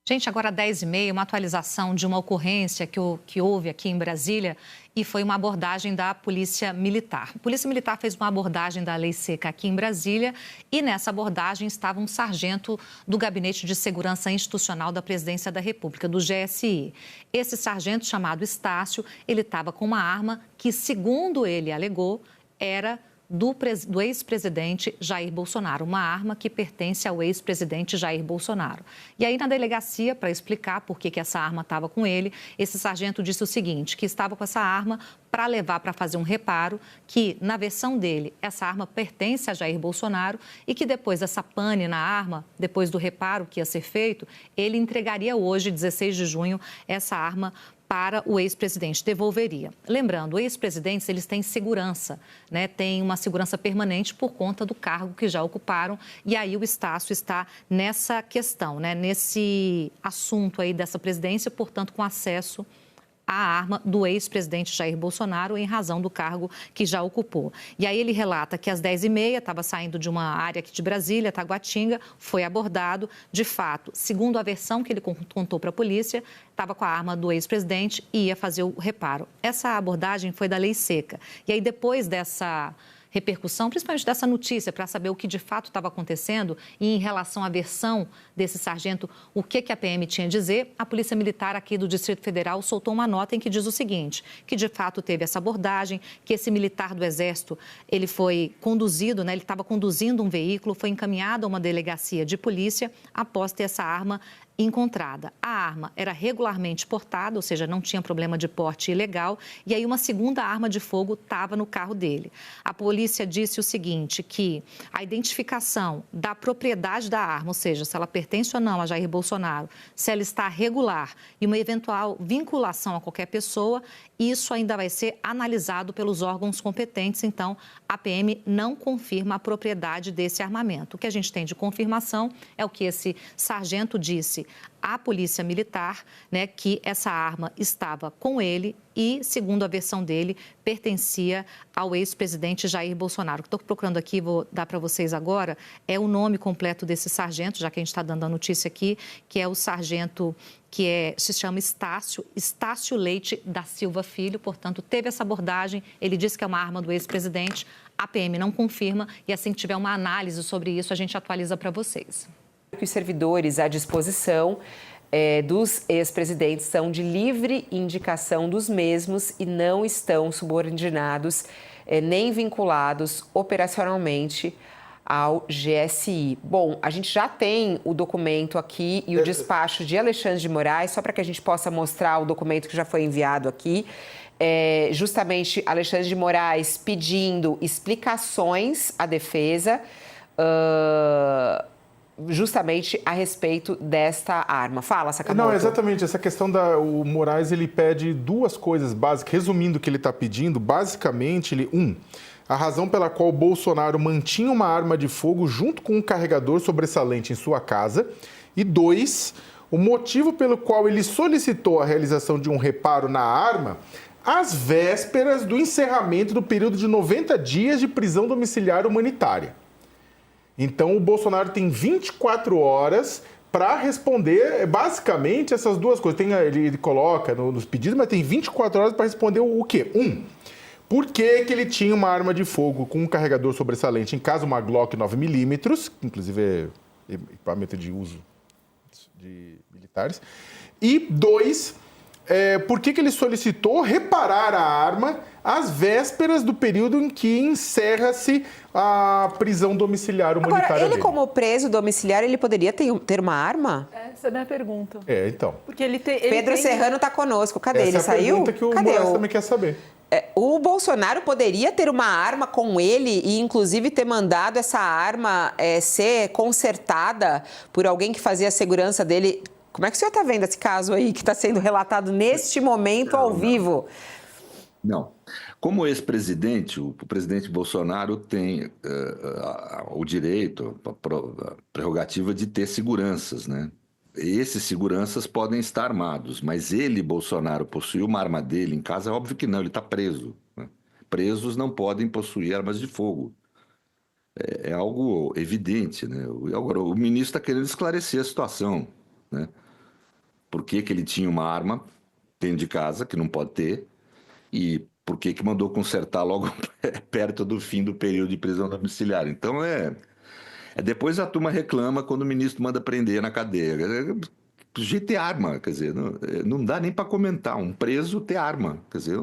Gente, agora 10h30, uma atualização de uma ocorrência que houve aqui em Brasília e foi uma abordagem da Polícia Militar. A Polícia Militar fez uma abordagem da Lei Seca aqui em Brasília e nessa abordagem estava um sargento do Gabinete de Segurança Institucional da Presidência da República, do GSI. Esse sargento, chamado Estácio, ele estava com uma arma que, segundo ele alegou, era do ex-presidente Jair Bolsonaro, uma arma que pertence ao ex-presidente Jair Bolsonaro. E aí, na delegacia, para explicar por que essa arma estava com ele, esse sargento disse o seguinte, que estava com essa arma para levar para fazer um reparo, que, na versão dele, essa arma pertence a Jair Bolsonaro e que depois dessa pane na arma, depois do reparo que ia ser feito, ele entregaria hoje, 16 de junho, essa arma para o ex-presidente, devolveria. Lembrando, ex-presidentes, eles têm segurança, né? Tem uma segurança permanente por conta do cargo que já ocuparam e aí o Estácio está nessa questão, né? Nesse assunto aí dessa presidência, portanto, com acesso à arma do ex-presidente Jair Bolsonaro em razão do cargo que já ocupou. E aí ele relata que às 10h30 estava saindo de uma área aqui de Brasília, Taguatinga, foi abordado. De fato, segundo a versão que ele contou para a polícia, estava com a arma do ex-presidente e ia fazer o reparo. Essa abordagem foi da Lei Seca. E aí depois dessa repercussão, principalmente dessa notícia, para saber o que de fato estava acontecendo e em relação à versão desse sargento, o que a PM tinha a dizer, a Polícia Militar aqui do Distrito Federal soltou uma nota em que diz o seguinte, que de fato teve essa abordagem, que esse militar do Exército, ele foi conduzido, né, ele estava conduzindo um veículo, foi encaminhado a uma delegacia de polícia após ter essa arma encontrada. A arma era regularmente portada, ou seja, não tinha problema de porte ilegal, e aí uma segunda arma de fogo estava no carro dele. A polícia disse o seguinte, que a identificação da propriedade da arma, ou seja, se ela pertence ou não a Jair Bolsonaro, se ela está regular e uma eventual vinculação a qualquer pessoa, isso ainda vai ser analisado pelos órgãos competentes, então a PM não confirma a propriedade desse armamento. O que a gente tem de confirmação é o que esse sargento disse à Polícia Militar, né, que essa arma estava com ele e, segundo a versão dele, pertencia ao ex-presidente Jair Bolsonaro. O que estou procurando aqui, vou dar para vocês agora, é o nome completo desse sargento, já que a gente está dando a notícia aqui, que é o sargento se chama Estácio Leite da Silva Filho, portanto, teve essa abordagem, ele disse que é uma arma do ex-presidente, a PM não confirma e assim que tiver uma análise sobre isso, a gente atualiza para vocês. Os servidores à disposição dos ex-presidentes são de livre indicação dos mesmos e não estão subordinados nem vinculados operacionalmente ao GSI. Bom, a gente já tem o documento aqui e o despacho de Alexandre de Moraes, só para que a gente possa mostrar o documento que já foi enviado aqui. Justamente Alexandre de Moraes pedindo explicações à defesa, justamente a respeito desta arma. Fala, Sakamoto. Não, exatamente. Essa questão o Moraes, ele pede duas coisas básicas. Resumindo o que ele está pedindo, basicamente, a razão pela qual o Bolsonaro mantinha uma arma de fogo junto com um carregador sobressalente em sua casa. E 2, o motivo pelo qual ele solicitou a realização de um reparo na arma às vésperas do encerramento do período de 90 dias de prisão domiciliar humanitária. Então, o Bolsonaro tem 24 horas para responder basicamente essas duas coisas. Ele coloca nos pedidos, mas tem 24 horas para responder o quê? Por que ele tinha uma arma de fogo com um carregador sobressalente em casa, uma Glock 9mm, que inclusive é equipamento de uso de militares. E 2, por que ele solicitou reparar a arma às vésperas do período em que encerra-se a prisão domiciliar humanitária Agora, ele dele. como preso domiciliar, ele poderia ter uma arma? Essa é a minha pergunta. Então. Porque ele Pedro Serrano está conosco. Cadê? Essa Ele é a saiu? pergunta que o Cadê? Moraes também quer saber. O Bolsonaro poderia ter uma arma com ele e, inclusive, ter mandado essa arma ser consertada por alguém que fazia a segurança dele. Como é que o senhor está vendo esse caso aí que está sendo relatado neste momento ao vivo? Não. Como ex-presidente, o presidente Bolsonaro tem o direito, a prerrogativa de ter seguranças, né? Esses seguranças podem estar armados, mas ele, Bolsonaro, possuir uma arma dele em casa, é óbvio que não, ele está preso, né? Presos não podem possuir armas de fogo. É algo evidente, né? Agora, o ministro está querendo esclarecer a situação, né? por que ele tinha uma arma dentro de casa, que não pode ter, e por que mandou consertar logo perto do fim do período de prisão domiciliar. Então, depois a turma reclama quando o ministro manda prender na cadeia. O sujeito ter arma, quer dizer, não dá nem para comentar. Um preso ter arma, quer dizer,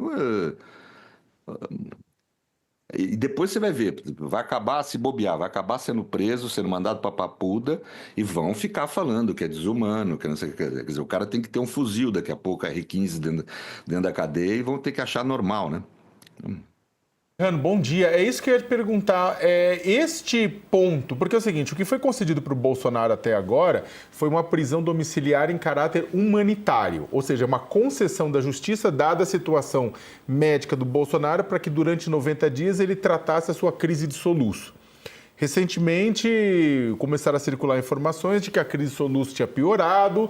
e depois você vai ver, vai acabar se bobear, vai acabar sendo preso, sendo mandado para Papuda e vão ficar falando que é desumano, que não sei o que. Quer dizer, o cara tem que ter um fuzil daqui a pouco, R15 dentro da cadeia e vão ter que achar normal, né? Rano, bom dia. É isso que eu ia te perguntar. Este ponto, porque é o seguinte, o que foi concedido para o Bolsonaro até agora foi uma prisão domiciliar em caráter humanitário, ou seja, uma concessão da justiça dada a situação médica do Bolsonaro para que durante 90 dias ele tratasse a sua crise de soluço. Recentemente, começaram a circular informações de que a crise de soluço tinha piorado,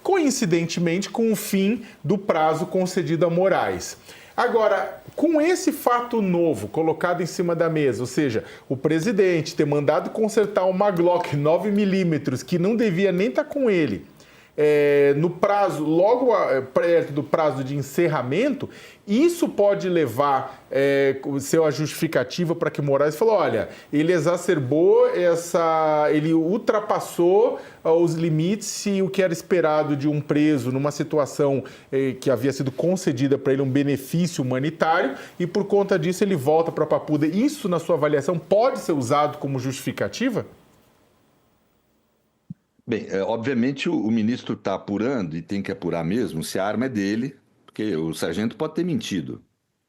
coincidentemente com o fim do prazo concedido a Moraes. Agora, com esse fato novo colocado em cima da mesa, ou seja, o presidente ter mandado consertar uma Glock 9mm que não devia nem estar com ele, no prazo, logo perto do prazo de encerramento, isso pode levar, ser a justificativa para que Moraes falou, olha, ele exacerbou ele ultrapassou os limites e o que era esperado de um preso numa situação que havia sido concedida para ele um benefício humanitário e por conta disso ele volta para Papuda. Isso, na sua avaliação, pode ser usado como justificativa? Bem, obviamente o ministro está apurando, e tem que apurar mesmo, se a arma é dele, porque o sargento pode ter mentido,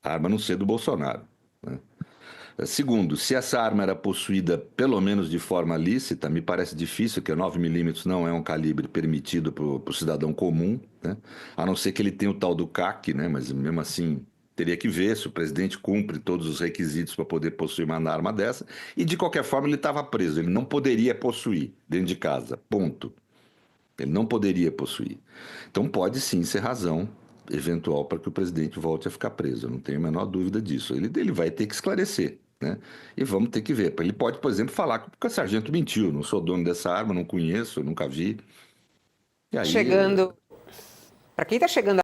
a arma não ser do Bolsonaro, né? Segundo, se essa arma era possuída pelo menos de forma lícita, me parece difícil, que 9mm não é um calibre permitido para o cidadão comum, né? A não ser que ele tenha o tal do CAC, né? Mas mesmo assim teria que ver se o presidente cumpre todos os requisitos para poder possuir uma arma dessa. E, de qualquer forma, ele estava preso. Ele não poderia possuir dentro de casa. Ponto. Ele não poderia possuir. Então, pode sim ser razão eventual para que o presidente volte a ficar preso. Eu não tenho a menor dúvida disso. Ele vai ter que esclarecer, né? E vamos ter que ver. Ele pode, por exemplo, falar que o sargento mentiu. Não sou dono dessa arma, não conheço, nunca vi. E aí, Chegando... Para quem está chegando